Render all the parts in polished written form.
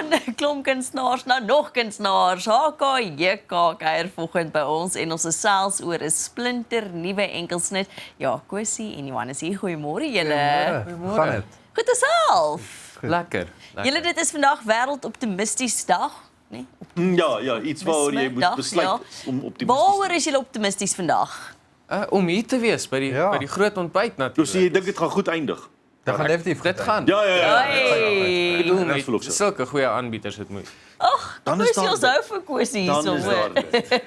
van klomp kunstenaars na nog kunstenaars. HKJK kuier vanoggend by ons en ons gesels oor 'n splinter nuwe enkelsnit. Ja, Kosie en Johannes hier. Goeiemôre julle. Goeiemôre. Gaan dit? Goed self. Lekker. Julle, dit is vandag wêreldoptimisties dag, nee? Ja, iets waaroor jy moet besluit om optimisties Waaroor is julle optimisties vandag? Om hier te wees by die groot ontbyt Dus natuurlik. jy dink dit gaan goed eindig? Dat gaan definitief Dit goed gaan. Ja. Hey. Ek bedoel, Dis verloop so. met sulke goeie aanbieders dit moet. Ag, Dan is Kosie daar ons hou vir Kosie Dan hierso. is daar dit.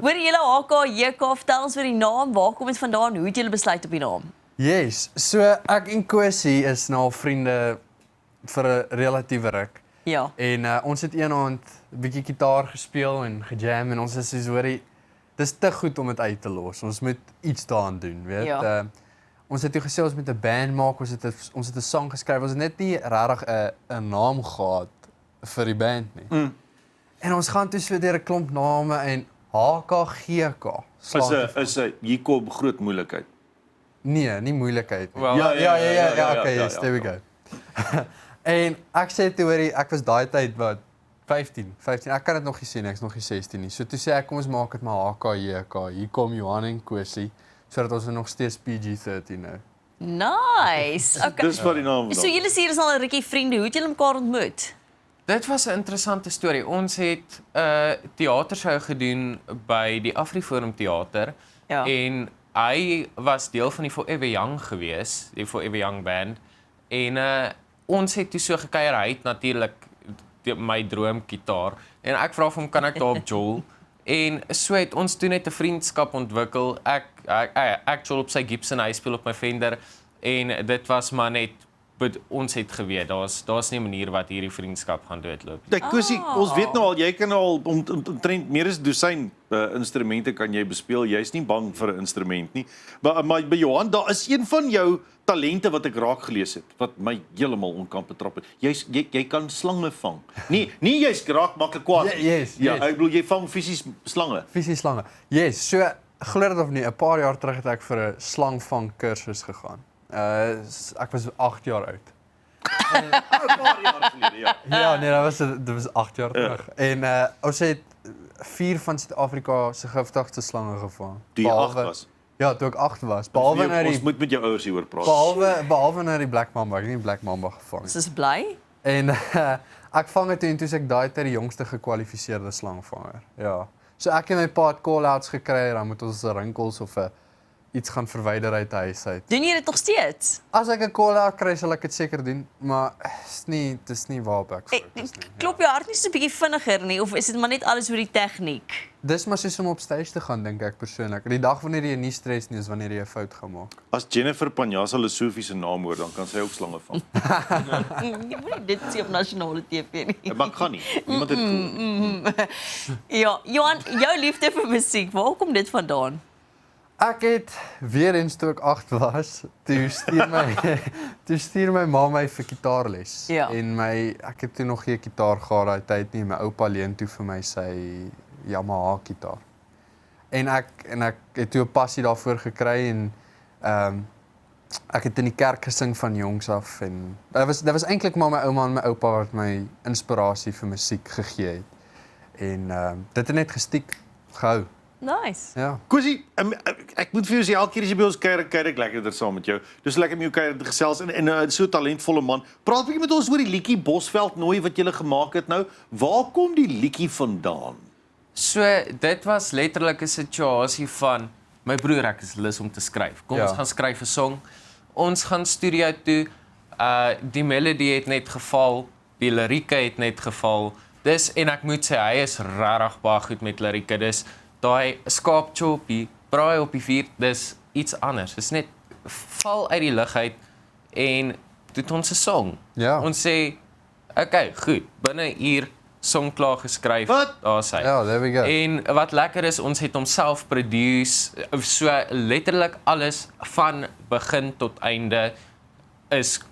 Hoor julle HKJK, vertel ons oor die naam, waar kom dit vandaan, hoe het julle besluit op die naam? Yes, so ek en Kosie is nou al vriende vir 'n relatiewe ruk. Ja. En ons het eendag 'n bietjie gitaar gespeel en gejam en ons is soos hoorie, dis te goed om dit uit te los. Ons moet iets daaraan doen, weet. Ja. Ons het toe gesê ons moet 'n band maak, ons het 'n song geskryf. Ons het net nie regtig 'n naam gehad vir die band nie. En ons gaan toe so deur 'n klomp name en HKGK. Is 'n hier kom groot moeilikheid. Nee, nie moeilikheid nie. Wel, Ja, okay, yes, there we go. En ek sê toe hoorie, ek was daai tyd wat 15. Ek kan dit nog nie sê nie, ek's nog nie 16 nie. So toe sê ek kom ons maak dit maar HKJK. Hier kom Johan en Kosie sodat ons nog steeds PG-13 nou. Nice. Okay. Dis wat die naam So julle sê hier is al 'n rukkie vriende, hoe het julle mekaar ontmoet? Dit was 'n interessante storie. Ons het 'n teatershow gedoen by die Afriforum Theater Ja. en hy was deel van die Forever Young gewees, die Forever Young band. En ons het toe so gekuier, hy het natuurlik my droomgitaar en ek vra vir hom kan ek daar op jol en so het ons toe net 'n vriendskap ontwikkel. Ek jol op sy Gibson, hy speel op my Fender en dit was maar net ons het geweet daar's nie 'n manier wat hierdie vriendskap gaan doodloop. Kyk, Kosie, ons weet nou al jy kan al omtrent meer as 'n dosyn instrumente kan jy bespeel. Jy's nie bang vir 'n instrument nie. Maar by Johan, daar is een van jou talente wat ek raak gelees het wat my heeltemal onkan betrap het. Jy kan slange vang. Nee, jy's raak maklik kwaad. Yes. Ja, ek bedoel jy vang fisies slange. Visieslange. Yes, so glo dit of nie, 'n paar jaar terug het ek vir 'n slangvang kursus gegaan. Ek was 8 jaar oud. 'n paar jaar gelede, ja. Ja, nee, dit was 8 jaar terug. En ons het 4 van Suid-Afrika se giftigste slange gevang. Toe jy 8 was. Ja, toe ek 8 was. Behalwe na Ons die moet met jou ouers hieroor praat. behalwe na die Black Mamba. Ek het nie Black Mamba gevang nie. Is bly? En ek vang dit toe ek daai tyd die jongste gekwalifiseerde slangvanger. Ja. So ek en my pa het call-outs gekry, dan moet ons 'n rinkels of 'n iets gaan verwyder uit die huis uit. Doen jy dit nog steeds? As ek 'n call-out kry, sal ek dit seker doen, maar dis nie waarop ek fokus nie. Klop jou hart nie so 'n bietjie vinniger nie of is dit maar net alles oor die tegniek? Dis maar soos om op stage te gaan, dink ek persoonlik. Die dag wanneer jy nie stres nie, is wanneer jy 'n fout gaan maak. As Jennifer Panjasa Lesofie se naam hoor, dan kan sy ook slange vang. Jy moet dit sien op nasionale TV nie. Maar ek gaan nie. Niemand het gehoor. Ja, Johan, jou liefde vir musiek, waar kom dit vandaan? Ek het weer eens toe ek 8 was, toe stuur my ma my vir gitaarles. Ja. En ek het toe nog geen gitaar gehad daai tyd nie. My oupa leen toe vir my sy Yamaha gitaar. En ek het toe 'n passie daarvoor gekry en ek het in die kerk gesing van jongs af en dit was eintlik maar my ouma en my oupa wat my inspirasie vir musiek gegee het. En dit het net gestiek gehou. Nice. Ja. Kosie, ek moet vir jou sê elke keer as jy by ons kuier ek lekkerder saam met jou. Dis lekker om jou kuier te gesels en so 'n talentvolle man. Praat 'n bietjie met ons oor die liedjie Bosveld Nooi wat jy gemaak het nou. Waar kom die liedjie vandaan? So dit was letterlik 'n situasie van my broer ek is lus om te skryf. Kom ons gaan skryf 'n song. Ons gaan studio toe. Die melodie het net geval, die lirieke het net geval. En ek moet sê hy is regtig baie goed met lirieke. Dis daai skaapchoppie, braai op die vuur, dis iets anders. Dis net val uit die lug uit en doen ons 'n song. Ja. Ons sê, okay, goed, binne 'n uur song klaar geskryf. Wat? Daar's hy. Ja, there we go. En wat lekker is, ons het hom self produce, so letterlik alles van begin tot einde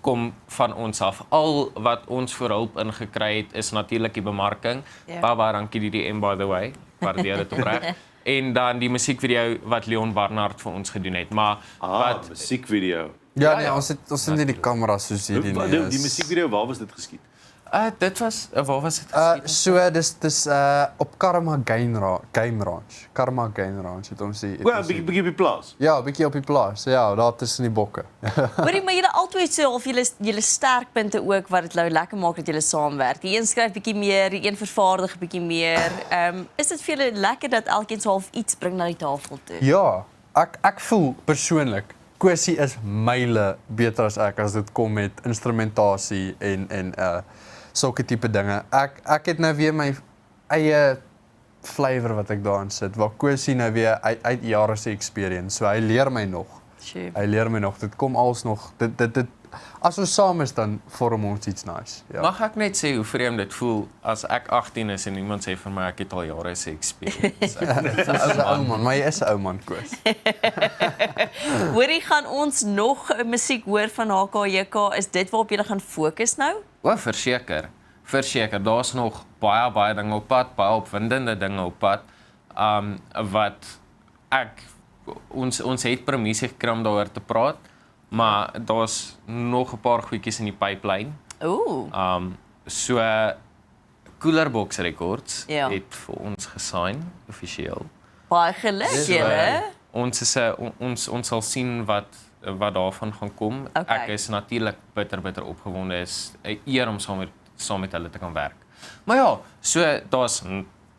kom van ons af. Al wat ons vir hulp ingekry het, is natuurlik die bemarking. Ja. Baie dankie DDM by the way, waardeer dit opreg. En dan die musiekvideo wat Leon Barnard vir ons gedoen het. Maar wat musiekvideo. Ja, nee, ons het nie die kamera soos hierdie nie. Die musiekvideo, waar was dit geskiet? Dit was waar was dit? So dis op Karma Game Ranch. Karma Game Ranch het ons die Wel, bietjie op die plaas. Ja, 'n bietjie op die plaas. Ja, daar tussen die bokke. Hoorie, maar julle altyd so of julle sterkpunte ook wat dit nou lekker maak dat julle saamwerk. Die een skryf bietjie meer, die een vervaardig bietjie meer. Is dit vir julle lekker dat elkeen so half iets bring na die tafel toe? Ja, ek voel persoonlik Kwessie is myle beter as ek as dit kom met instrumentasie en sulke tipe dinge. Ek het nou weer my eie flavour wat ek daarin sit. Waar Kwessie nou weer uit jare se experience. So hy leer my nog. Sure. Hy leer my nog. Dit kom als nog dit as ons saam is dan vorm ons iets nice. Ja. Mag ek net sê hoe vreemd dit voel as ek 18 is en iemand sê vir my ek het al jare se experience. Dis 'n ou man, maar jy is 'n ou man, Koos. Hoorie, gaan ons nog musiek hoor van HKJK? Is dit waarop julle gaan fokus nou? O, verseker. Verseker, daar's nog baie dinge op pad, baie opwindende dinge op pad. Wat ons het permissie gekry om daaroor te praat, maar daar's nog 'n paar goedjies in die pipeline. Ooh. So Cooler Box Records Ja. het vir ons gesign offisieel. Baie geluk julle. Ons is ons sal sien wat daarvan gaan kom. Okay. Ek is natuurlik bitter opgewonde. Is 'n eer om saam met hulle te kan werk. Maar ja, so daar's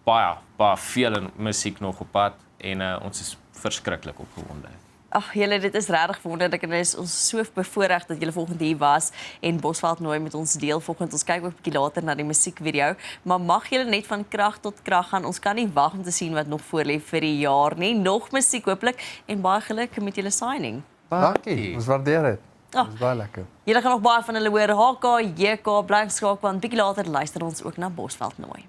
baie veel musiek nog op pad en ons is verskriklik opgewonde. Ag julle, dit is regtig wonderlik en ons is so bevoorreg dat julle volgende hier was en Bosveld nooi met ons deel volgende. Ons kyk ook 'n bietjie later na die musiekvideo, maar mag julle net van krag tot krag gaan. Ons kan nie wag om te sien wat nog voorlê vir die jaar nie. Nog musiek hooplik en baie geluk met julle signing. Dankie. Ons waardeer dit. Oh. Dit is baie lekker. Julle gaan nog baie van hulle hoor. HKJK, bly skakel want bietjie later luister ons ook na Bosveld nooi.